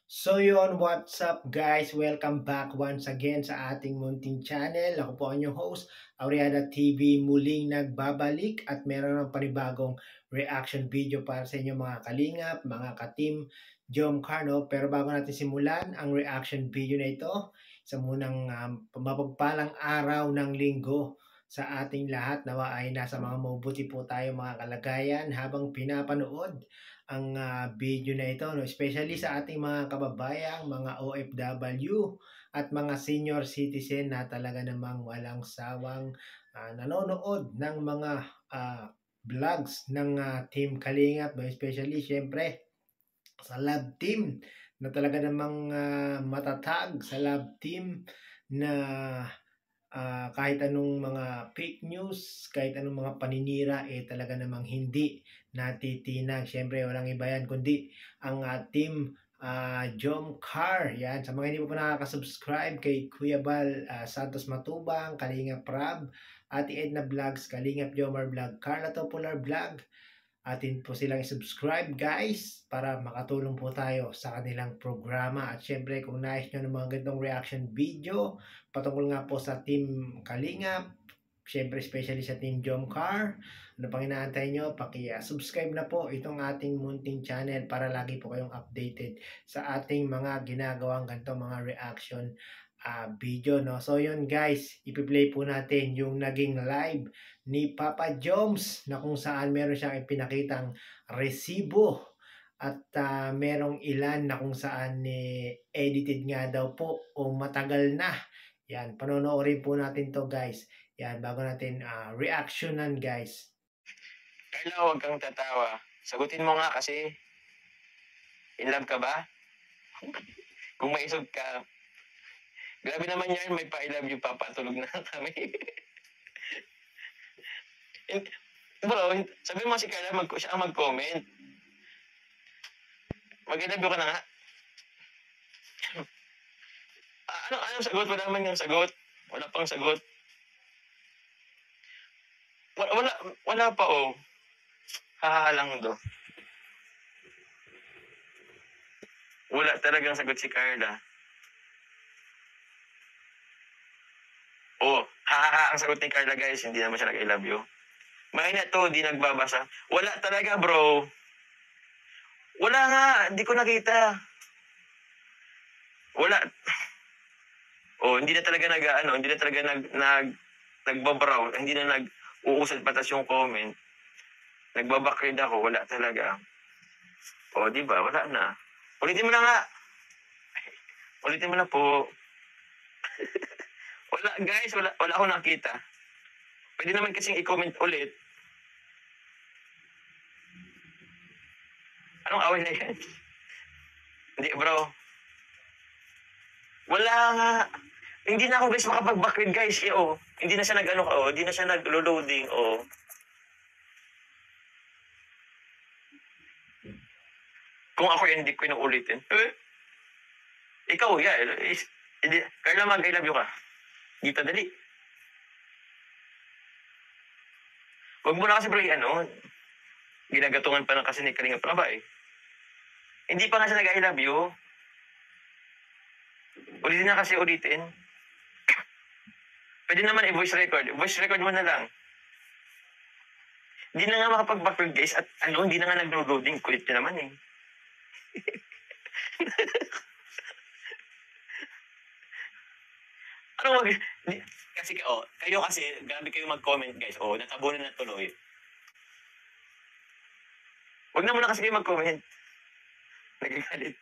So yun, what's up guys? Welcome back once again sa ating munting channel. Ako po ang inyong host, Aureada TV, muling nagbabalik at meron ng panibagong reaction video para sa inyo mga kalingap, mga ka-team Jom Carno. Pero bago natin simulan ang reaction video na ito, sa munang mapagpalang araw ng linggo sa ating lahat, nawa ay nasa mga mabuti po tayo mga kalagayan habang pinapanood ang video na ito, no? Especially sa ating mga kababayang, mga OFW at mga senior citizen na talaga namang walang sawang nanonood ng mga vlogs ng Team Kalingap, no? Especially syempre sa love team na talaga namang matatag, sa love team na kahit anong mga fake news, kahit anong mga paninira, talaga namang hindi natitinag. Siyempre, walang iba yan, kundi ang team Jom Car. Yan, sa mga hindi pa nakaka-subscribe kay Kuya Bal Santos Matubang, Kalingap Prab, Ate Edna Vlogs, Kalingap Jomar Vlog, Carla Topolar Vlog, atin po silang subscribe guys para makatulong po tayo sa kanilang programa. At syempre kung nais nyo ng mga ganitong reaction video patungkol nga po sa Team Kalingap, syempre especially sa Team Jomcar, ano pang inaantay nyo, paki-subscribe na po itong ating munting channel para lagi po kayong updated sa ating mga ginagawang ganito mga reaction video, no? So yun guys, ipi-play po natin yung naging live ni Papa Joms na kung saan meron siyang ipinakitang resibo at merong ilan na kung saan edited nga daw po o matagal na. Yan, panonoorin po natin to guys. Yan, bago natin reactionan guys. Carla, huwag kang tatawa. Sagutin mo nga kasi. In love ka ba? Kung maisog ka, grabe naman yan, may pa-I love you pa, patulog na kami. Bro, sabi mo si Carla, siya ang mag-comment. Mag-I love you ka na nga. Anong sagot? Wala naman yung sagot. Wala pang sagot. Wala pa oh. Hahalang do. Wala talagang sagot si Carla. Oh, hahaha ang sagot ni Carla guys, hindi naman siya nag-I love you. Mahina to, di nagbabasa. Wala talaga bro. Wala nga, hindi ko nakita. Wala. Oh, hindi na talaga hindi na talaga nagbabraw, hindi na nag-uusad patas yung comment. Nagbabackread ako, wala talaga. Oh, di ba? Wala na. Ulitin mo na nga. Ulitin mo na po. Wala, guys, wala akong nakita. Pwede naman kasing i-comment ulit. Anong away na yan? Hindi, bro. Wala nga. Hindi na ako guys makapag-backread guys. Oh. Hindi na siya hindi na siya nag-loading. Oh. Kung ako yan, hindi ko inuulitin. Ikaw, yeah. Carla, mag-I love you ka. Dito, dali. Huwag mo na kasi bro, ginagatungan pa ng kasi ni Kalinga Praba eh. Hindi pa nga siya nag-I love you. Ulitin na kasi ulitin. Pwede naman i-voice record. Voice record mo na lang. Hindi na nga makapag-backread guys at hindi na nga nag-loading. Kulit nyo naman eh. Kasi kayo kasi, grabe kayo mag-comment guys. Natabunan na tuloy. Huwag na muna kasi kayo mag-comment. Nagagalit.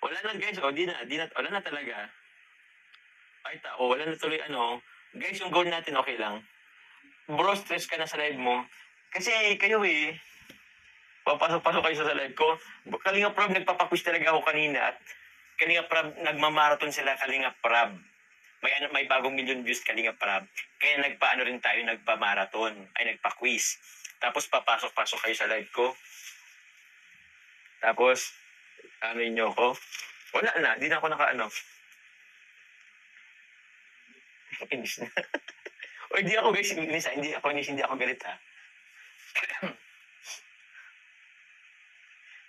Wala na guys. Wala na talaga. Ay wala na tuloy Guys, yung goal natin okay lang. Bro, stress ka na sa live mo. Kasi kayo papasok-pasok kayo sa live ko. Kalinga Prab, nagpapapush talaga ako kanina. At Kalinga Prab, nagmamarathon sila Kalinga Prab. May bagong million views Kalinga Prab. Kaya rin tayo, nagpa-marathon. Ay, nagpa-quiz. Tapos papasok-pasok kayo sa live ko. Tapos, nyo ko. Wala na, di na ako naka. Inis na. O hindi ako guys, hindi ako galit ha.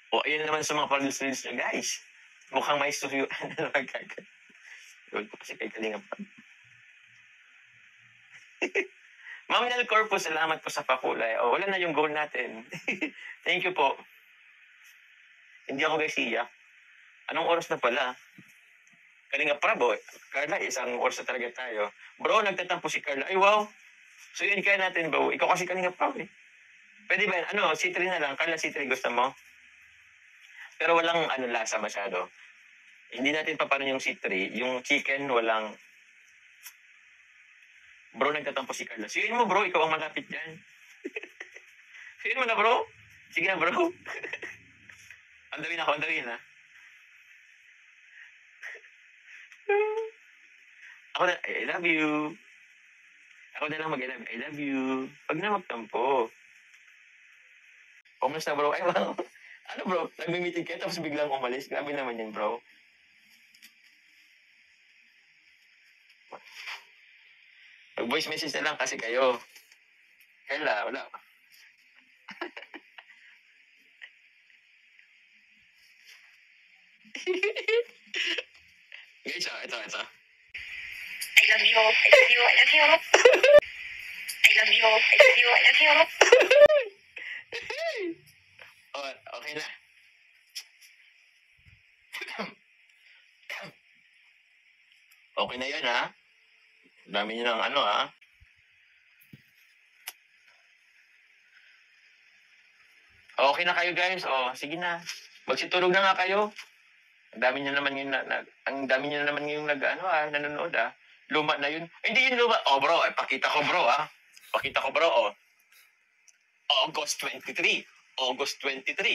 O ayun naman sa mga pag-reels nyo guys. Mukhang may studio. Ano magkagad? Yun po kasi kay Kalinga pa. Ma'am Nel Corpus, salamat po sa pakulay. O wala na yung goal natin. Thank you po. Hindi ako guys iyak. Anong oras na pala? Kalinga Prabo, Carla, isang oras na talaga tayo. Bro, nagtatampo si Carla. Ay, wow. So, yun kaya natin, bro. Ikaw kasi Kalinga Prabo eh. Pwede ba yun? C3 na lang. Carla, C3 gusto mo? Pero walang lasa masyado. Hindi natin papanon yung C3. Yung chicken, walang... Bro, nagtatampo si Carla. Suyuin mo, bro. Ikaw ang malapit dyan. Suyuin mo na, bro. Sige na, bro. Andawin ha. Ako na, I love you. Ako na lang I love you. Pag na magtampo. Kumusta, bro? Ay, wow. Ano, bro? Nag-meeting kayo tapos biglang umalis. Grabe naman yan, bro. Mag-voice message na lang kasi kayo. Kaya wala. Guys, ito. I love you. I love you. I love you. I love you. I love you. I love you. Oh, okay na. Okay na yan, ha? Dami nyo ng ha? Okay na kayo, guys. Sige na. Magsitulog na nga kayo. Ang dami nyo naman yung nanonood, ha? Luma na yun. Hindi yun luma. Bro, pakita ko, bro, ha? Pakita ko, bro, August 23, 11:58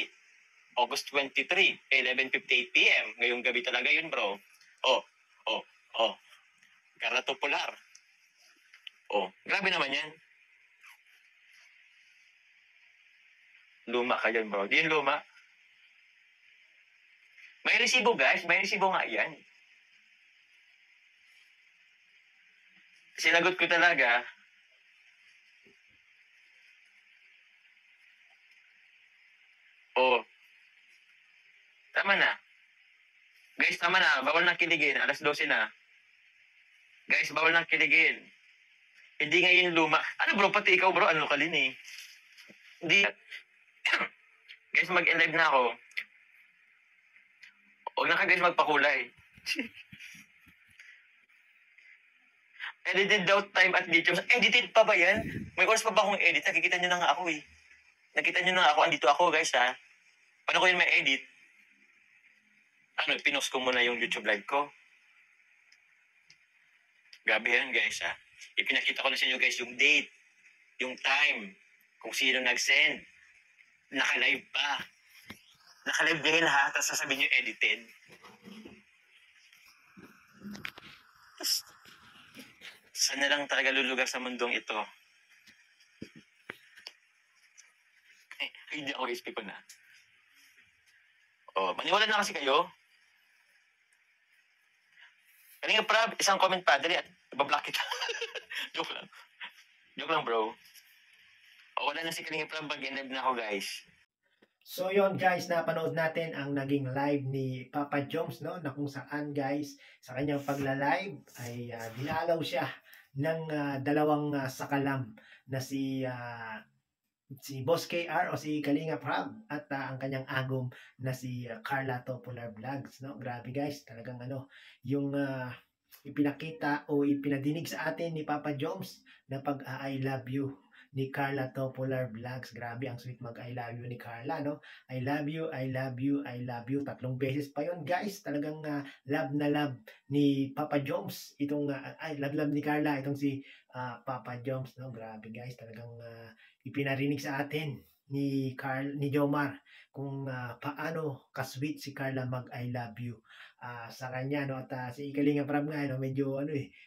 p.m. Ngayong gabi talaga yun, bro. Carla Topolar. Grabe naman yan. Luma ka yan, bro. Di yun luma. May resibo, guys. May resibo nga yan. Sinagot ko talaga. Tama na. Guys, tama na. Bawal na kiligin. 12:00 na. Guys, bawal na kiligin. Hindi ngayon luma. Ano bro, pati ikaw bro, ano ka din eh. Hindi. Guys, mag-live na ako. Huwag na ka guys magpakulay. Edited daw time at dito. Edited pa ba yan? May oras pa ba akong edit? Nakikita nyo na nga ako eh. Nakita nyo na ako. Andito ako guys ha. Paano ko yun may edit? Pinost ko muna yung YouTube live ko. Gabi yan guys ha. Ipinakita ko na sa inyo guys yung date, yung time, kung sino nag-send. Naka-live pa. Naka-live din ha, tapos sasabihin nyo edited. Saan na lang talaga lulugar sa mundong ito? Hindi ako isip ko na. Maniwala na kasi kayo. Kalinga Prab, isang comment pa, dali at ibablock kita. Joke lang. Joke lang bro. Wala na si Kalinga Prab, mag-live na ako guys. So yon guys, napanood natin ang naging live ni Papa Joms, no, na kung saan guys sa kanyang pagla-live ay dinalaw siya ng dalawang sakalam na si Boss KR o si Kalinga Prab at ang kanyang agom na si Carla Topolar Vlogs, no. Grabe guys, talagang yung ipinakita o ipinadinig sa atin ni Papa Joms na pag I love you ni Carla Topolar Vlogs. Grabe, ang sweet mag I love you ni Carla, no? I love you, I love you, I love you. 3 beses pa yon guys. Talagang love na love ni Papa Joms. Itong love ni Carla, itong si Papa Joms, no? Grabe guys, talagang ipinarinig sa atin ni Jomar kung paano ka-sweet si Carla mag I love you sa kanya, no. At si Kalinga Prab nga medyo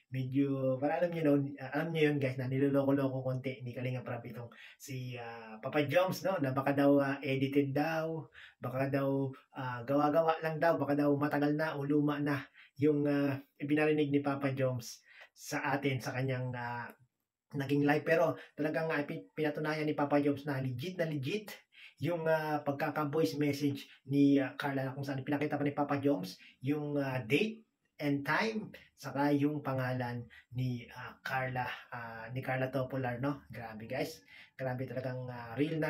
medyo para alam niyo yun guys, na niloloko-loko konti ni Kalinga Prab itong si Papa Joms, no, na baka daw edited daw, baka daw gawa-gawa lang daw, baka daw matagal na o luma na yung ibinarinig ni Papa Joms sa atin sa kanyang naging live. Pero talagang pinatunayan ni Papa Jobs na legit yung pagkaka-voice message ni Carla, kung saan pinakita pa ni Papa Jobs yung date and time, saka yung pangalan ni Carla, ni Carla Topolar, no? Grabe guys, grabe talagang real na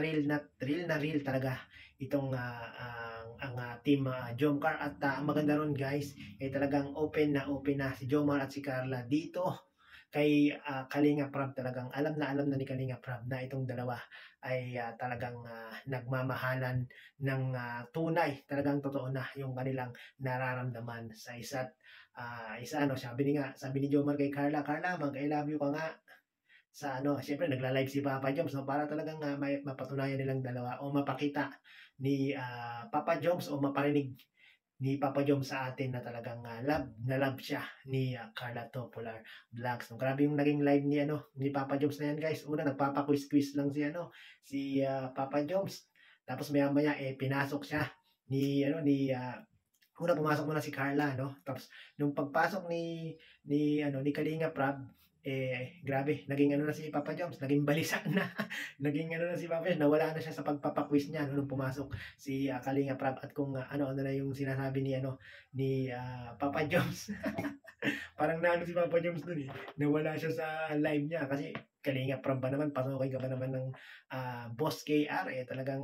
real talaga itong ang team Jomcar. At ang maganda ron guys, talagang open na si Jomar at si Carla dito kay Kalinga Prab. Talagang alam na ni Kalinga Prab na itong dalawa ay talagang nagmamahalan ng tunay. Talagang totoo na yung kanilang nararamdaman sa isa't isa, ano. Sabi ni Jomar kay Carla, mag I love you ka nga sa ano. Siyempre nagla-live si Papa Joms, no, para talagang may mapatunayan nilang dalawa o mapakita ni Papa Joms o maparinig ni Papa Joms sa atin na talagang love siya ni Carla Topolar Vlogs. No, grabe yung naging live ni Papa Joms na yan guys. Una nagpapa-quiz si Papa Joms. Tapos maya-maya pinasok siya ni una pumasok muna si Carla, no? Tapos nung pagpasok ni Kalinga Prab, grabe, naging na si Papa Joms, naging balisa na. Naging na si Papa Joms, nawala na siya sa pagpapaquiz niya, no, nung pumasok si Kalinga Prab. At kung ano na yung sinasabi ni Papa Joms. Parang naano si Papa Joms dun nawala siya sa live niya kasi Kalinga Prab ba naman, pasukin ka ba naman ng Boss KR, talagang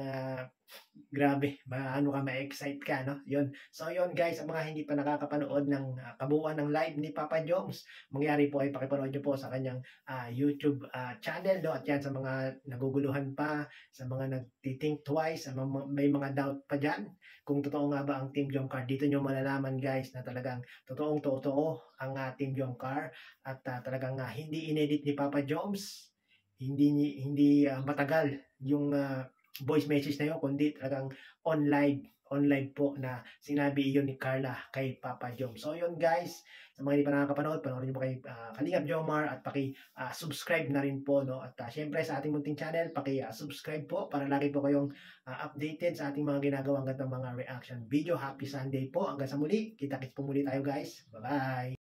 grabe, ma-excite ka, no? Yun. So yun guys, sa mga hindi pa nakakapanood ng kabuuan ng live ni Papa Joms, mangyari po ay pakipanood nyo po sa kanyang YouTube channel, no? At yan, sa mga naguguluhan pa, sa mga nagtithink twice, sa may mga doubt pa dyan, kung totoo nga ba ang Team Jomcar, dito nyo malalaman guys na talagang totoo ang Team Jomcar. At talagang hindi inedit ni Papa Joms, hindi matagal yung voice message na yun, kundi talagang on live po na sinabi iyon ni Carla kay Papa Joms. So yun guys, sa mga hindi pa nakakapanood, panoorin niyo po kay Kalingap Jomar at subscribe na rin po, no? At syempre sa ating munting channel, subscribe po para lagi po kayong updated sa ating mga ginagawang gantong mga reaction video. Happy Sunday po, hanggang sa muli, kita-kits po muli tayo guys. Bye bye.